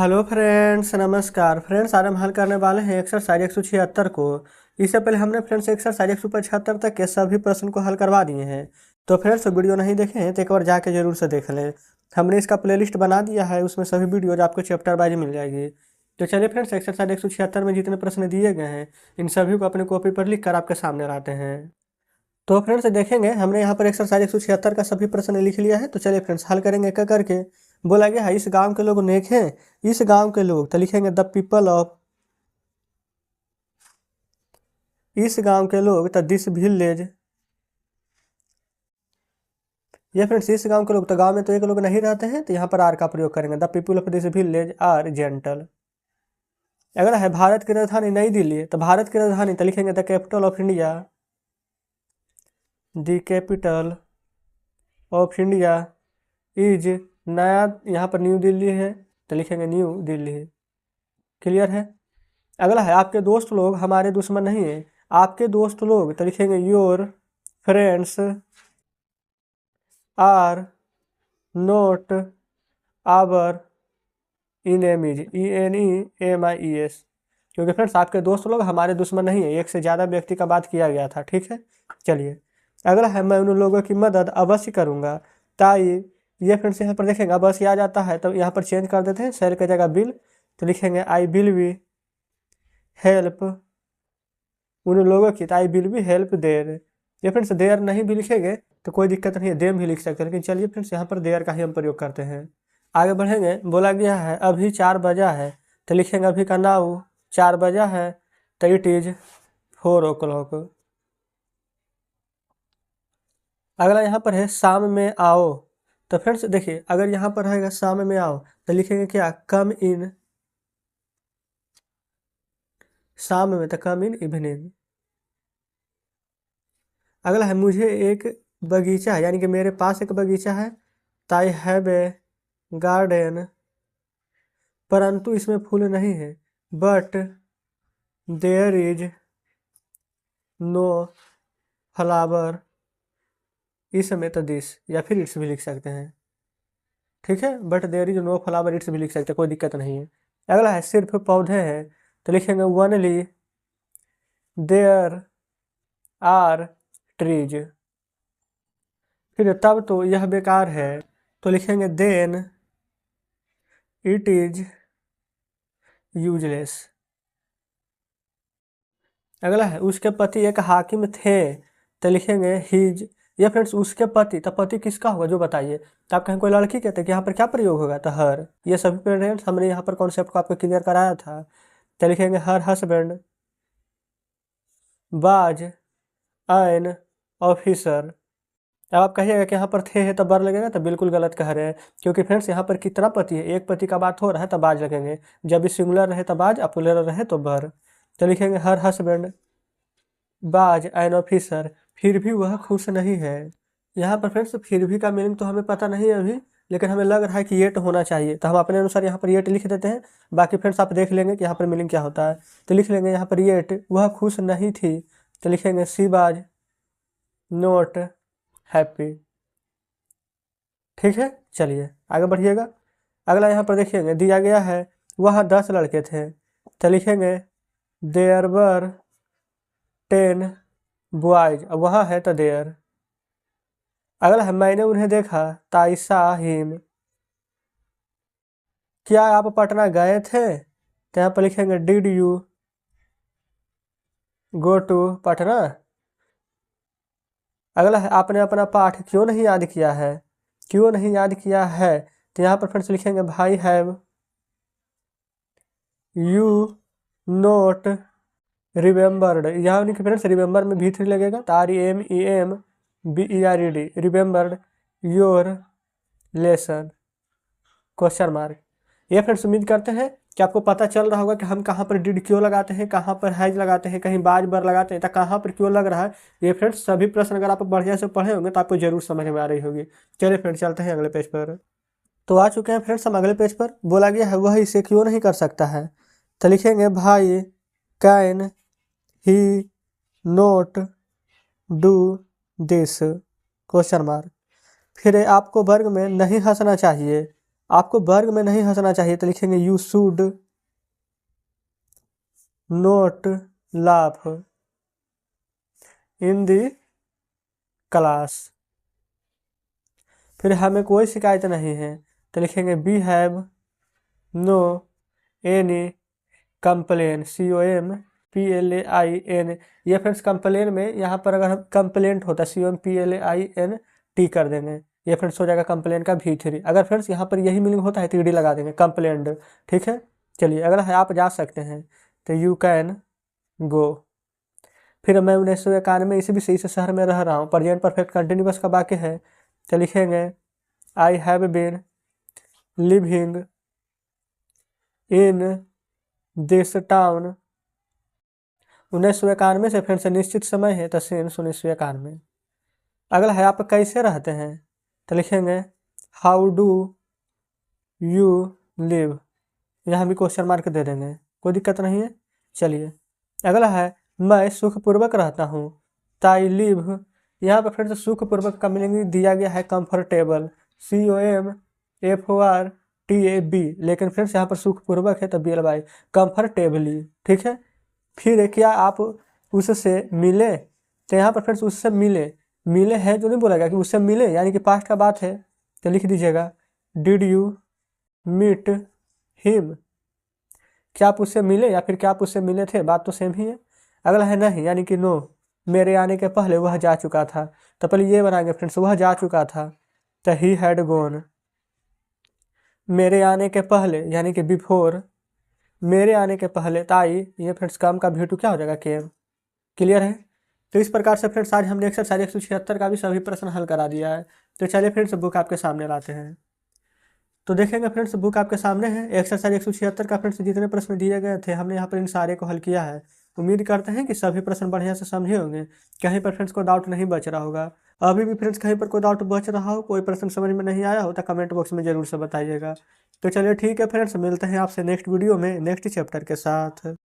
Hello friends, नमस्कार friends. आज हम हल करने वाले हैं एक्सरसाइज 176 को। इससे पहले हमने फ्रेंड्स एक्सरसाइज 175 तक के सभी प्रश्न को हल करवा दिए हैं। तो फ्रेंड्स वीडियो नहीं देखे हैं तो एक बार जाके जरूर से देख लें। हमने इसका प्लेलिस्ट बना दिया है, उसमें सभी वीडियोज आपको चैप्टर वाइज मिल जाएगी। तो चलिए फ्रेंड्स, एक्सरसाइज 176 में जितने प्रश्न दिए गए हैं इन सभी को अपने कॉपी पर लिख कर आपके सामने लाते हैं। तो फ्रेंड्स देखेंगे, हमने यहाँ पर एक्सरसाइज 176 का सभी प्रश्न लिख लिया है। तो चलिए फ्रेंड्स हल करेंगे एक एक करके। बोला गया है इस गांव के लोग नेक हैं। इस गांव के लोग, तो लिखेंगे द पीपल ऑफ, इस गांव के लोग, तो दिस विलेज। ये फ्रेंड्स इस गांव के लोग, तो गांव में तो एक लोग नहीं रहते हैं, तो यहाँ पर आर का प्रयोग करेंगे। The people of this village are gentle. अगर है भारत की राजधानी नई दिल्ली, तो भारत की राजधानी तो लिखेंगे the capital of India, the capital of India is, नया यहाँ पर न्यू दिल्ली है तो लिखेंगे न्यू दिल्ली। क्लियर है। अगला है आपके दोस्त लोग हमारे दुश्मन नहीं है। आपके दोस्त लोग, तो लिखेंगे your friends are not our enemies, ENEMIES। क्योंकि फ्रेंड्स आपके दोस्त लोग हमारे दुश्मन नहीं है, एक से ज़्यादा व्यक्ति का बात किया गया था। ठीक है, चलिए अगला है मैं उन लोगों की मदद अवश्य करूँगा ताई। ये फ्रेंड्स यहाँ पर देखेंगे अवश्य आ जाता है, तो यहाँ पर चेंज कर देते हैं, शैल की जगह बिल, तो लिखेंगे आई विल बी हेल्प उन लोगों की, तो I will be help there. ये फ्रेंड्स देयर नहीं भी लिखेंगे तो कोई दिक्कत नहीं है, देम भी लिख सकते हैं, लेकिन चलिए फ्रेंड्स यहाँ पर देयर का ही हम प्रयोग करते हैं। आगे बढ़ेंगे। बोला गया है अभी 4 बजा है, तो लिखेंगे अभी का नाउ 4 बजा है, तो इट इज 4 o'clock। अगला यहाँ पर है शाम में आओ, तो फ्रेंड्स देखिए अगर यहाँ पर रहेगा शाम में आओ तो लिखेंगे क्या, कम इन, शाम में तो कम इन इवनिंग। अगला है मुझे एक बगीचा है, यानी कि मेरे पास एक बगीचा है, तो आई हैव ए गार्डन, परंतु इसमें फूल नहीं है, but there is no flower, इसमें तो दिस या फिर इट्स भी लिख सकते हैं। ठीक है, but there is no flower it's भी लिख सकते हैं, कोई दिक्कत नहीं है। अगला है सिर्फ पौधे हैं, तो लिखेंगे वनली देयर आर ट्रीज। फिर तब तो यह बेकार है, तो लिखेंगे देन इट इज यूजलेस। अगला है उसके पति एक हाकिम थे, तो लिखेंगे हिज। ये फ्रेंड्स उसके पति, तो पति किसका होगा जो बताइए। तो आप कहें कोई लड़की कहते हैं कि यहाँ पर क्या प्रयोग होगा, तो हर। ये सभी फ्रेंड्स हमने यहाँ पर कॉन्सेप्ट को आपको क्लियर कराया था, तो लिखेंगे हर हस्बैंड बाज एन ऑफिसर। अब आप कहिएगा कि यहाँ पर थे है तो बर लगेगा, तो बिल्कुल गलत कह रहे हैं, क्योंकि फ्रेंड्स यहाँ पर कितना पति है, एक पति का बात हो रहा है तो बाज लगेंगे, जब भी सिंगुलर रहे तो बाज, प्लूरल रहे तो बर। तो लिखेंगे हर हस्बैंड बाज एन ऑफिसर, फिर भी वह खुश नहीं है। यहाँ पर फ्रेंड्स फिर भी का मीनिंग तो हमें पता नहीं है अभी, लेकिन हमें लग रहा है कि येट होना चाहिए, तो हम अपने अनुसार यहाँ पर येट लिख देते हैं। बाकी फ्रेंड्स आप देख लेंगे कि यहाँ पर मीनिंग क्या होता है। तो लिख लेंगे यहाँ पर येट, वह खुश नहीं थी, तो लिखेंगे सी बाज नोट हैप्पी। ठीक है, चलिए आगे बढ़िएगा। अगला यहाँ पर देखिएगा दिया गया है वहाँ 10 लड़के थे, तो लिखेंगे देयर वर 10 बॉयज। अब वहाँ है तो देयर। अगला है मैंने उन्हें देखा, ताई सा हिम। क्या आप पटना गए थे, तो यहाँ पर लिखेंगे did you go to Patna. अगला है आपने अपना पाठ क्यों नहीं याद किया है, क्यों नहीं याद किया है, तो यहाँ पर फ्रेंड्स लिखेंगे भाई हैव यू नोट रिमेंबर्ड। यहाँ लिखे फ्रेंड्स रिमेंबर में V3 लगेगा, तो REMEMBERED, remembered your lesson question mark. ये फ्रेंड्स उम्मीद करते हैं कि आपको पता चल रहा होगा कि हम कहाँ पर डिड क्यों लगाते हैं, कहाँ पर हैज लगाते हैं, कहीं बाज बर लगाते हैं, तो कहाँ पर क्यों लग रहा है। ये फ्रेंड्स सभी प्रश्न अगर आप बढ़िया से पढ़े होंगे तो आपको जरूर समझ में आ रही होगी। चलिए फ्रेंड्स चलते हैं अगले पेज पर। तो आ चुके हैं फ्रेंड्स हम अगले पेज पर। बोला गया है वह इसे क्यों नहीं कर सकता है, तो लिखेंगे भाई can he note do this question mark. फिर आपको वर्ग में नहीं हंसना चाहिए, आपको वर्ग में नहीं हंसना चाहिए, तो लिखेंगे you should not laugh in the class. फिर हमें कोई शिकायत नहीं है, तो लिखेंगे we have no any complain, COMPLAIN। ये फ्रेंड्स कंप्लेन में यहाँ पर अगर हम कंप्लेंट होता है COMPLAINT कर देंगे, ये फ्रेंड्स हो जाएगा कंप्लेन का V3। अगर फ्रेंड्स यहाँ पर यही मीनिंग होता है तो ईडी लगा देंगे कंप्लेंट, ठीक है। चलिए अगर है आप जा सकते हैं तो यू कैन गो। फिर मैं 1991 ईस्वी से इस शहर में रह रहा हूँ, प्रेजेंट परफेक्ट कंटिन्यूअस का वाक्य है, तो लिखेंगे I have been living in this town. 1991 से फिर से निश्चित समय है, तो सिंस 1991। अगला है आप कैसे रहते हैं, तो लिखेंगे हाउ डू यू लिव, यहाँ भी क्वेश्चन मार्क दे देंगे, कोई दिक्कत नहीं है। चलिए अगला है मैं सुखपूर्वक रहता हूँ, ताई लिव। यहाँ पर फिर से सुखपूर्वक का मीनिंग दिया गया है कंफर्टेबल, COMFORTAB, लेकिन फिर से यहाँ पर सुखपूर्वक है तो BLY कंफर्टेबली, ठीक है। फिर क्या आप उससे मिले, तो यहाँ पर फ्रेंड्स उससे मिले, मिले है जो नहीं बोलेगा कि उससे मिले, यानी कि पास्ट का बात है, तो लिख दीजिएगा डिड यू मीट हिम। क्या आप उससे मिले या फिर क्या आप उससे मिले थे, बात तो सेम ही है। अगला है नहीं, यानी कि नो, मेरे आने के पहले वह जा चुका था, तो पहले ये बनाएंगे फ्रेंड्स, वह जा चुका था, तो ही हैड गॉन। मेरे आने के पहले यानी कि बिफोर, मेरे आने के पहले ताई, ये फ्रेंड्स काम का V2 क्या हो जाएगा केम। क्लियर है। तो इस प्रकार से फ्रेंड्स आज हमने एक्सरसाइज 176 का भी सभी प्रश्न हल करा दिया है। तो चलिए फ्रेंड्स बुक आपके सामने लाते हैं, तो देखेंगे फ्रेंड्स बुक आपके सामने है। एक्सरसाइज 176 का फ्रेंड्स जितने प्रश्न दिए गए थे हमने यहाँ पर इन सारे को हल किया है। उम्मीद करते हैं कि सभी प्रश्न बढ़िया से समझे होंगे, कहीं पर फ्रेंड्स को डाउट नहीं बच रहा होगा। अभी भी फ्रेंड्स कहीं पर कोई डाउट बच रहा हो, कोई प्रश्न समझ में नहीं आया हो, तो कमेंट बॉक्स में जरूर से बताइएगा। तो चलिए ठीक है फ्रेंड्स, मिलते हैं आपसे नेक्स्ट वीडियो में नेक्स्ट चैप्टर के साथ।